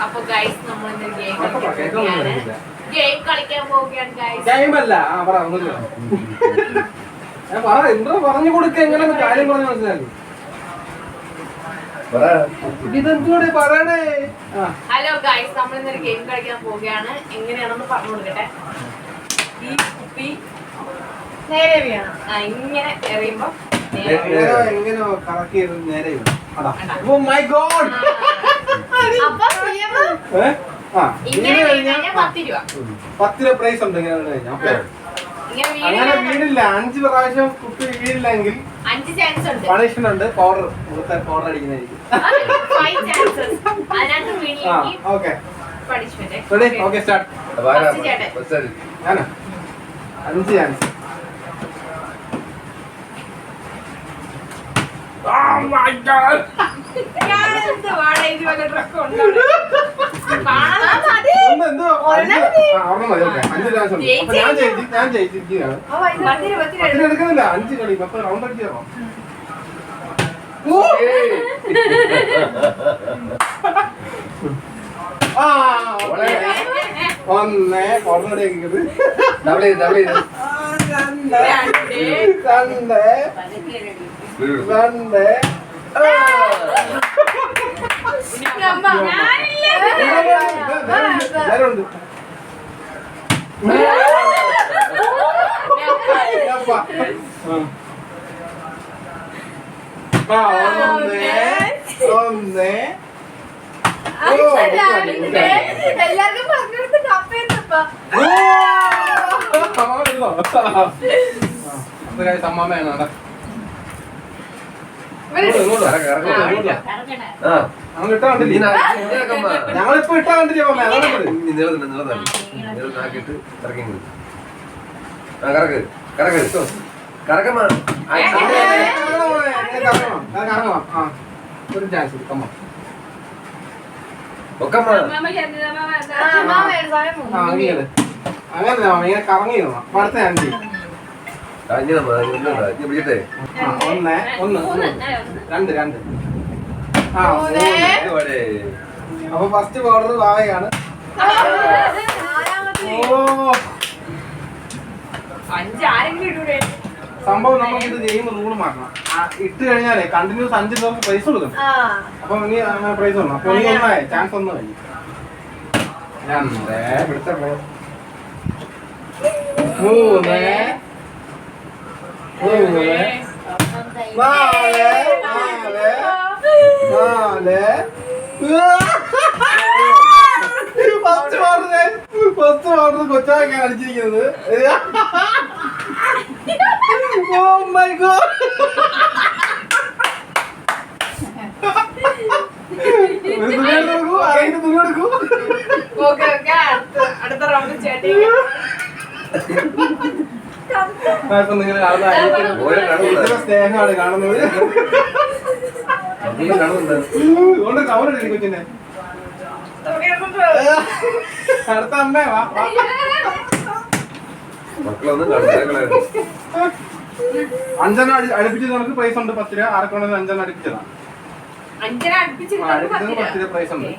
അപ്പൊ ഗൈസ് നമ്മൾ ഗെയിം കളിക്കാൻ പോവുകയാണ് ഗൈസ്. ഗെയിമല്ല, ഞാൻ പറഞ്ഞു കൊടുക്ക എങ്ങനെ കാര്യം പറഞ്ഞ് മനസ്സിലാക്കി. ഇതെന്തൂടെ പറയണേ. ഹലോ ഗൈസ്, നമ്മൾ ഇന്നൊരു ഗെയിം കളിക്കാൻ പോവുകയാണ്. എങ്ങനെയാണെന്ന് പറഞ്ഞു കൊടുക്കട്ടെ. ഈ കുപ്പി നേരെ വീണം, ഇങ്ങനെ എറിയുമ്പോ എങ്ങനെ കറക്കി നേരെ വീണം. Oh my God. അപ്പൊ ഇങ്ങനെ കഴിഞ്ഞാൽ 10 രൂപ. 10 രൂപ പ്രൈസ് ഉണ്ട്. അങ്ങനെ വീടില്ല, 5 പ്രാവശ്യം കുപ്പി വീടില്ലെങ്കിൽ 5 ചാൻസ് ഉണ്ട്. പണിഷ്മെന്റ് ഉണ്ട്. പൗഡർ അടിക്കുന്നതായിരിക്കും. 5 ചാൻസസ്. അതിനകത്ത് വീണില്ലെങ്കിൽ punishment. Ready? Okay, start. 5 chance. Oh my God. ഞാനെന്ത് വാട ഇത് വല്ല ട്രക്ക് ഉണ്ടോ? ഞാൻ ജയിച്ചിരിക്കുകയാണ്. 10 എടുക്കുന്നില്ല, 5 കളി 10 റൗണ്ട് അടിച്ചോ. ഒന്ന് ഓൾറെഡി ആക്കിയത്. 2 എല്ലാവർക്കും പറഞ്ഞെടുത്ത് കപ്പ അമ്മയാണ്. ഞങ്ങളിപ്പോ ഇട്ടാ കണ്ടില്ലേ ഒരു ചാൻസ് എടുക്കമ്മ. അങ്ങനെ ഇങ്ങനെ കറങ്ങി അടുത്ത ഞാൻ ചെയ്യും. 1 2 അപ്പൊ ഫസ്റ്റ് പൗഡർ വാവയാണ്. സംഭവം നമുക്ക് ഇത് ചെയ്യുമ്പോൾ റൂള് മാറ്റണം. ഇട്ട് കഴിഞ്ഞാലേ കണ്ടിന്യൂസ് 5 പേർക്ക് പ്രൈസ് കൊടുക്കണം. അപ്പൊ ഇനി അങ്ങനെ പ്രൈസ് കൊടുക്കണം. അപ്പൊ ഇനി ഒന്നായി ചാൻസ് 1 കഴിഞ്ഞു. 2 3 ഫസ്റ്റ് ഓർഡർ കൊച്ചാക്കാൻ അടിച്ചിരിക്കുന്നത്. Oh my God. അടുത്ത റൗണ്ട് ചേട്ടി. നിങ്ങൾ സ്നേഹമാണ് കാണുന്നത്. കവർ എടുക്കും കൊച്ചിനെ. അടുത്ത അമ്മേ വാ. 5 അടുപ്പിച്ചത് നമുക്ക് പ്രൈസ് ഉണ്ട്. 10 രൂപ. ആർക്കാണ് 5 അടുപ്പിച്ചതാണ്. 10 രൂപ പ്രൈസ് ഉണ്ട്.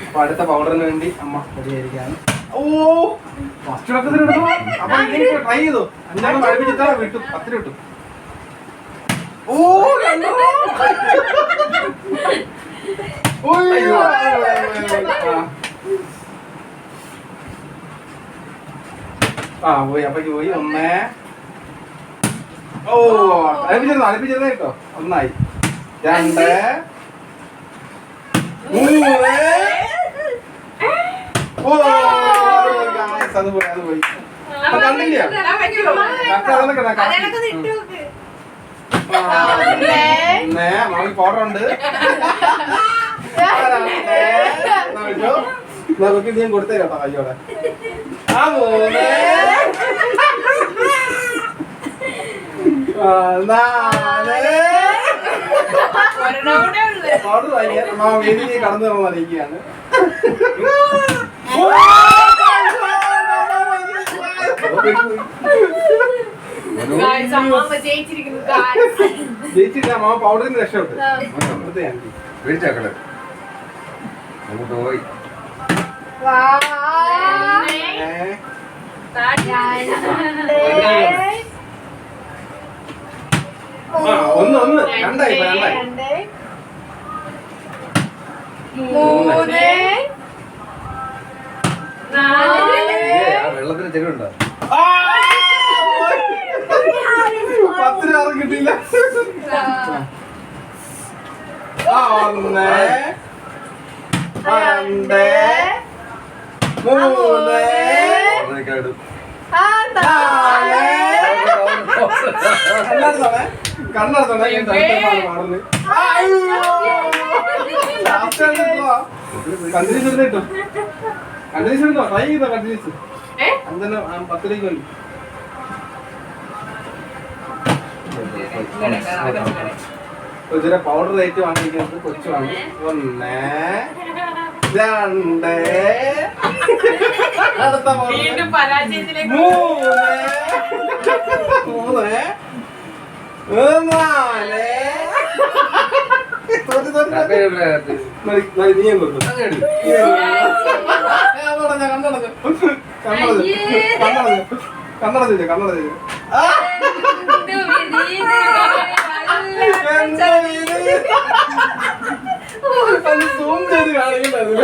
അപ്പൊ അടുത്ത പൗഡറിന് വേണ്ടി അമ്മ റെഡിയായിരിക്കാണ്. ഓ ഫസ്റ്റ് ഇടക്കത്തിന് എടുത്തു. അപ്പൊ ട്രൈ ചെയ്തു. 5 അടുപ്പിച്ചിട്ടാ വിട്ടു. 10 രൂപ കിട്ടും. ഓ പോയി. അപ്പക്ക് പോയി. 1 ഓ അടുപ്പിച്ചിരുന്ന കേട്ടോ. 1 ആയി. 2 3 ഓ അത് പോയി. കണ്ടില്ല മാമി പൗഡർ ഉണ്ട്. നമുക്ക് ഞാൻ കൊടുത്തേ കേട്ടോ കയ്യോടെ. 4 പൗഡർ വാങ്ങിയാൽ വേദിയെ കടന്നു തരണം അറിയിക്കുകയാണ്. ജയിച്ചില്ല. മാമ പൗഡറിന് രക്ഷപ്പെട്ടു. പോയി ഒന്ന് രണ്ടായി വെള്ളത്തിന് ചെരുവുണ്ടോ? 10 രൂപ കിട്ടിയില്ല. 1 2 3 കണ്ണടത്തോണേ പാടുന്നത്. കണ്ടിന്യൂസ് കിട്ടും. കണ്ടിന്യൂസ് എടുത്തോ, ട്രൈ ചെയ്തോ. കണ്ടിന്യൂസ് അന്നെ 10 രൂപ വേണ്ടി. കൊച്ചിനെ പൗഡർ റേറ്റ് വാങ്ങിക്കുന്നത് കൊച്ചു വാങ്ങി. 1 2 അടുത്ത വീണ്ടും പരാജയത്തിലേക്ക് 3 4 സൂം ചെയ്ത് കാണിക്കണ്ടത്.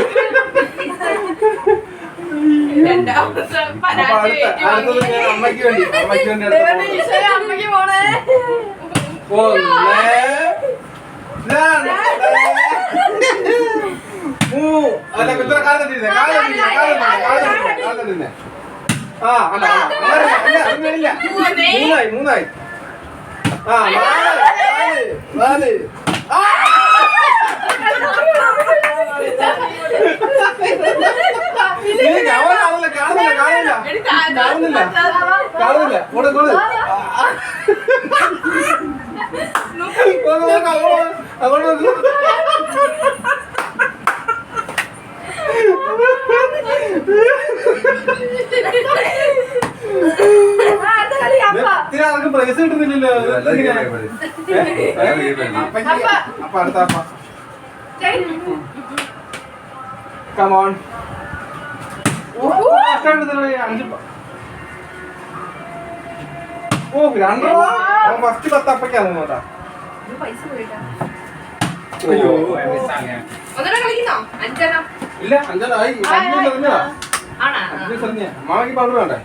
രണ്ടാമത്തെ അടുത്തത് ഞാൻ അമ്മയ്ക്ക് വേണ്ടി അമ്മയ്ക്ക് പോണേ 1 2 3 അല്ല കുത്തറ കാലം തട്ടിരുന്നേ. ആ അല്ല അങ്ങനെയില്ല. 3 ആ 4 കാണുന്നില്ല. അങ്ങോട്ട് ആർക്കും പ്രൈസ് കിട്ടുന്നില്ലല്ലോ. അപ്പൊ അടുത്ത കമോൺ 5 ഫസ്റ്റ് 10 അപ്പയ്ക്കാണ് കേട്ടാ. അയ്യോ ഇല്ല 5 മാമയ്ക്ക് പൗഡർ വേണ്ടേ?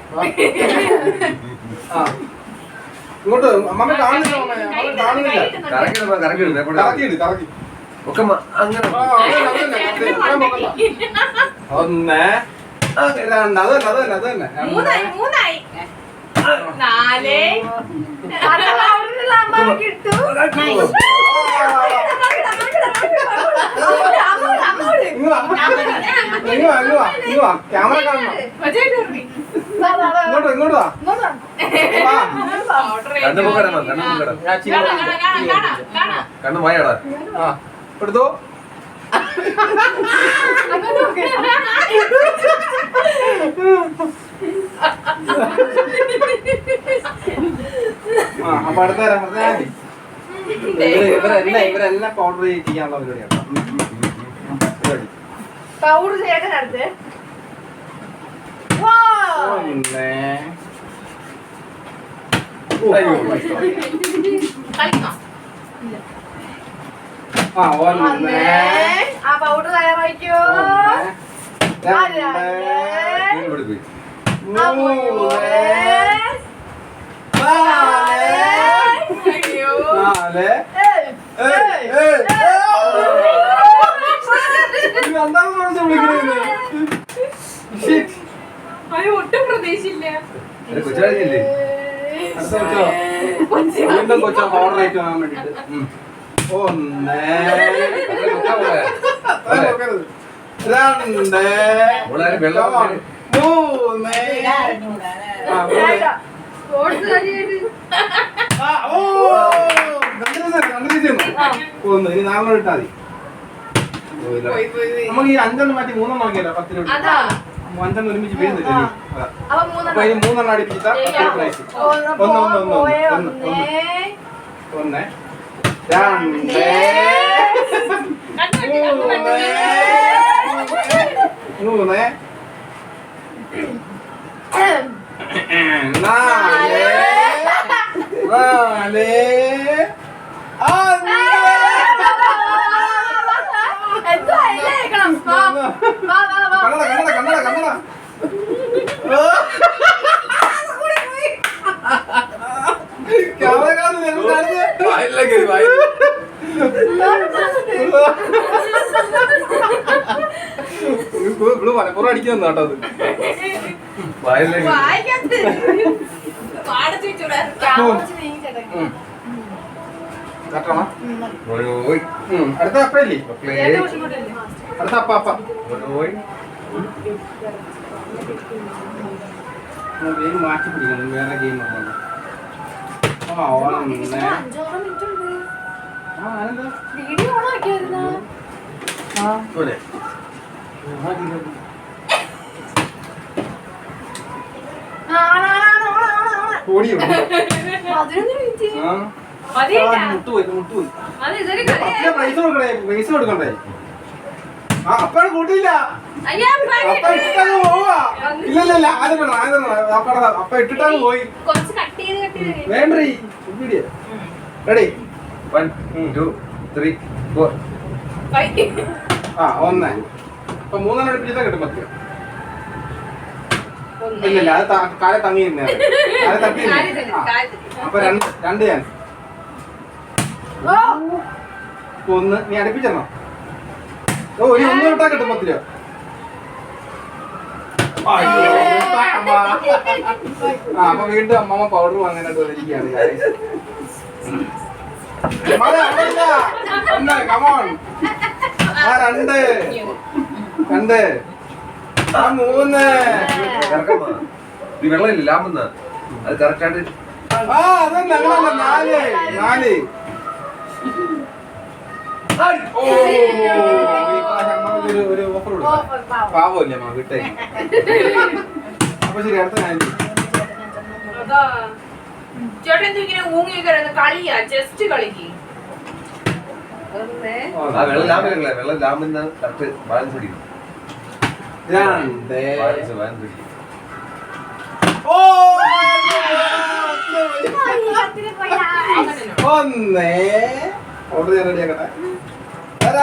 ആ ഇങ്ങോട്ട് അമ്മ കാണുന്നില്ല. കറക്കി ഒക്കെ അങ്ങനെ 1 2 അത് തന്നെ 4 ക്യാമറ കാണണം. ഇങ്ങോട്ട് വാ. കണ്ണു മായടാ. ആ എടുത്തോ. അപ്പൊ അടുത്ത ഇവരെല്ലാം പൗഡർ ചെയ്യാനുള്ള പരിപാടിയാണ്. പൗഡർ ചെയ്യാൻ അടുത്ത് ആ പൗഡർ തയ്യാറായിക്കോ. 2 ഒട്ടും പ്രതീക്ഷയില്ല. കൊച്ചാടില്ലേ? വീണ്ടും കൊച്ചാ പൗഡർ ആയിട്ട് വാങ്ങാൻ വേണ്ടിട്ട്. 1 ഇനി 4 ഇട്ടാ മതി. നമുക്ക് ഈ 5 മാറ്റി 3 ആക്കിയല്ലോ. 10 രൂപ 5 ഒരുമിച്ച് വീഴുന്നില്ല. അപ്പൊ ഇനി 3 അടിപ്പിച്ചാ 10 പ്രൈസ്. 1 2 3 3 4 എന്തോ അതിലേക്കണം. വാ, വാ, വാ, വാ. കണ്ണട മലപ്പുറം അടിക്കുന്നു കേട്ടോ അത്. വായിലേക്ക് വായിക്കത്ത്. പാടച്ച് വെച്ചൂടാ. ക്യാമറ വെച്ച് നീങ്ങി ചേട്ടാ. കട്ടണ ഓയ് അടുത്ത അപ്പല്ലേ? മക്കളെ ചേട്ടാ കുറച്ചും കൂടെ ഇല്ലേ? അടുത്ത അപ്പ ഓയ് ഗെയിം മാറ്റി പിടിക്കണം. വേറെ ഗെയിം ആണോ? ആ ഓണം ഇതിന് 5-6 മിനിറ്റ് ഉണ്ട്. അതെന്താ വീഡിയോ ഓൺ ആക്കിയായിരുന്നോ? മോനെ ഓടിയോ? 11 മിനിറ്റ്. ആ മതി കേട്ടാ. മുട്ടുപോയി അത് ഇതൊരു കളിയാ. പൈസ കൊടുക്കണ്ടേ? ആ അപ്പാണ് കൂട്ടിയില്ല. അയ്യാ, അപ്പ ഇട്ടിട്ടങ്ങ് പോവാ. ഇല്ലല്ല അപ്പ ഇട്ടിട്ടങ്ങ് പോയി. കുറച്ച് കട്ട് ചെയ്ത് വേണ്ടീ റെഡി 1 2 3 4 ആ 1 അപ്പൊ 3 അടുപ്പിച്ചാ കിട്ടും 10. ഇല്ലല്ല അത് കാലെ തങ്ങി കാലെ തട്ടി അപ്പൊ 2 ചാൻസ്. 1 നീ അടുപ്പിച്ചോ? ഓ ഇനി 1 കിട്ടാ കിട്ടും 10 രൂപ. അപ്പൊ വീണ്ടും അമ്മമ്മ പൗഡർ വാങ്ങാനായിട്ട് വന്നിരിക്കുകയാണ്. ആ 2 ആ 3 കറക്കമ്മാ ഈ വെള്ളമില്ല ലാമ്പെന്നാ അത് കറക്റ്റായിട്ട് ആ അതല്ല അങ്ങനല്ല 4 ഓ ഒരു ഓഫർ കൊടുക്കാം. പാവല്ലേ അമ്മ വിട്ടേ. അപ്പൊ ശരി അടുത്ത ഞാൻ അതാ ചേട്ടൻ എന്ത് ഇങ്ങനെ ഊങ്ങി കളിയാ? ജസ്റ്റ് കളിക്ക്. ആ വെള്ളം ലാമ്പില്ല വെള്ളം ലാമ്പെന്നാ കറക്റ്റ് ബാലൻസ് പിടിക്കും. 2 ബാലൻസ് പിടിക്കും. ഓ 1 ഓർഡർ ചെയ്യാൻ റെഡിയാക്കട്ടെ. 2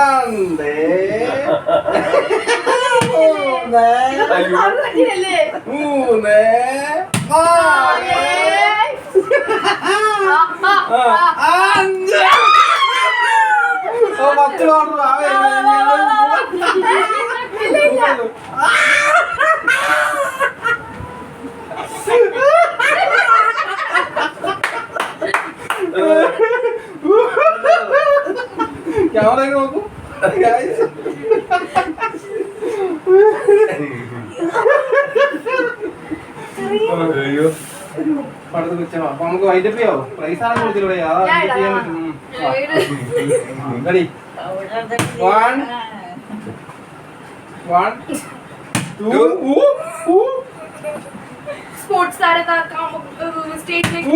3 4 5 ഓർഡർ ക്യാമറ നോക്കൂ. അയ്യോ പടത്ത് വെച്ചോ. അപ്പൊ നമുക്ക് വൈൻഡപ്പ് ചെയ്യാവോ? പ്രൈസ് ആണ് കൊടുത്തില്ലേ? അതാ ചെയ്യാൻ പറ്റും. റെഡി 1 2 സ്പോർട്സ് താരത്താ സ്റ്റേജിലേക്ക്.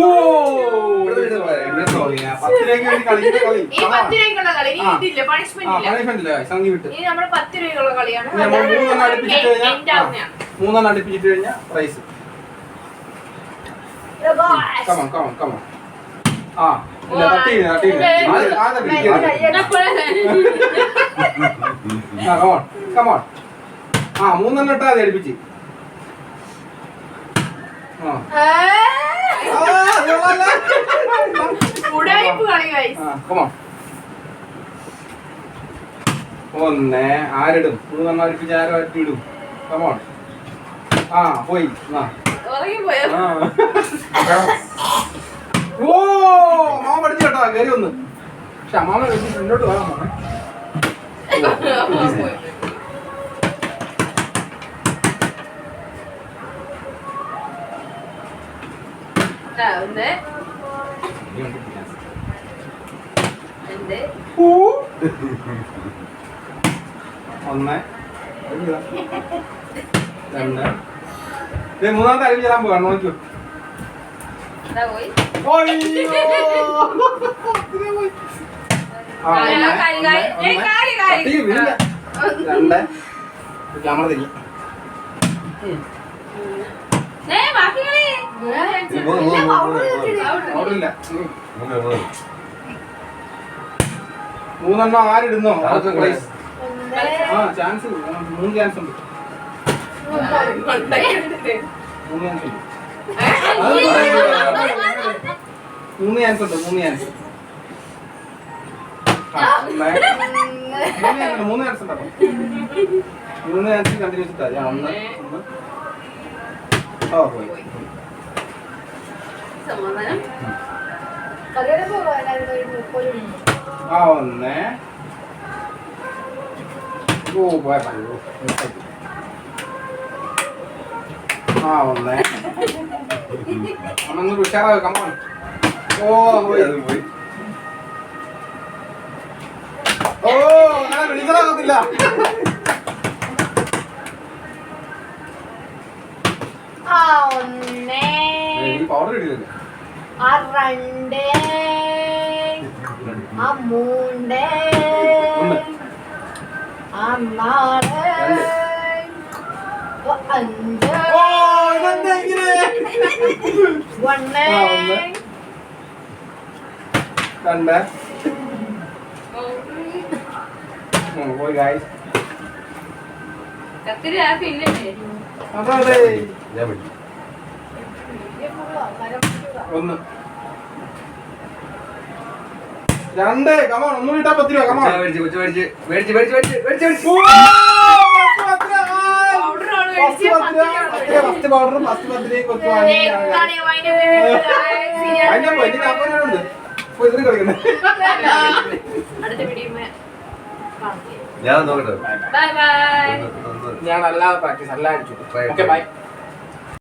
ഇവിടെ 10 രൂപയ്ക്ക് വേണ്ടി കളിക്കുന്ന കളി. ഈ 10 രൂപയ്ക്കുള്ള കളി. ഇനി ഇതില്ല, പണിഷ്മെന്റ് ഇല്ല. പണിഷ്മെന്റ് ഇല്ല, സംഗി വിട്ട്. ഇനി നമ്മുടെ 10 രൂപയ്ക്കുള്ള കളിയാണ്. നമ്മൾ 3 അടുപ്പിച്ചിട്ട് കഴിഞ്ഞാൽ എൻഡ് ആവുന്നതാണ്. 3 അടുപ്പിച്ചിട്ട് കഴിഞ്ഞാൽ പ്രൈസ്. കമോൺ ആ ഇല്ല തട്ടി ആദ്യം പിടിക്കരുത്. കമോൺ ആ 3 ഇട്ടാ അത് അടുപ്പിച്ച്. ഉടായിപ്പ് കളി guys. കമോൺ 1 ആരിടും? 3 അടുപ്പിച്ച് ആരും അറ്റിടും. കമോൺ ആ പോയി. ഉറങ്ങിപ്പോയോ? ഓ മാമ പഠിച്ചു കേട്ടോ. കയറി ഒന്ന്. പക്ഷെ അമ്മാമ മുന്നോട്ട് പോകാൻ മാമ. ഒന്ന് 2 മൂന്നാമത്തെ അരിവ് ചേരാൻ പോവാ. നോക്കൂ. ക്യാമറ തിരിഞ്ഞു. ബാക്കി കളി. ഇത് മൂന്ന്. അവിടെ ഇല്ല. മൂന്ന്. മൂന്നെണ്ണം ആരിടുന്നോ? ആദ്യത്തെ കളി. ആ ചാൻസ് 3 ചാൻസ് ഉണ്ട്. 3 ചാൻസ് ഉണ്ട്. 3 ചാൻസ് ഉണ്ട്. 3 ചാൻസ്. 3 ചാൻസ് ഉണ്ടോ? 3 ചാൻസ് കണ്ടിന്യൂസ് ഇട്ടാ. ഞാൻ 1 ഓ പോയി. സമാധാനം. ആ 1 ഓ പോയ പോ. ആ 1 അമ്മ ഉഷാറാവും. കമ്മോൺ. ഓ പോയി. അത് പോയി. ഓ ഞാൻ വിളിച്ചാകത്തില്ല. ഈ പൗഡർ ഇടില്ല. ഓ ഇതെന്താ ഇങ്ങനെ? 2 പോയി ഗൈസ്. കത്തിരി ആ പിന്നില്ലേ? അതെ ഞാൻ വിളിച്ചു. 1 2 കമോൺ. 1 ഇട്ടാ 10 രൂപ. കമോൺ. മേടിച്ച് മേടിച്ച്. ഫസ്റ്റ് പൗഡറും ഫസ്റ്റ് ബർത്ത്ഡേ കൊച്ചു വാങ്ങി. അതിന്റെ പോയി 40 രൂപ ഉണ്ട്. പോയി ഇതിന് കളിക്കുന്നത്. അടുത്ത വീഡിയോ ഞാൻ നോക്കട്ടെ. Bye bye. ഒന്ന് ഞാൻ അല്ലാതെ പ്രാക്ടീസ് അല്ല അടിച്ചു. Okay bye.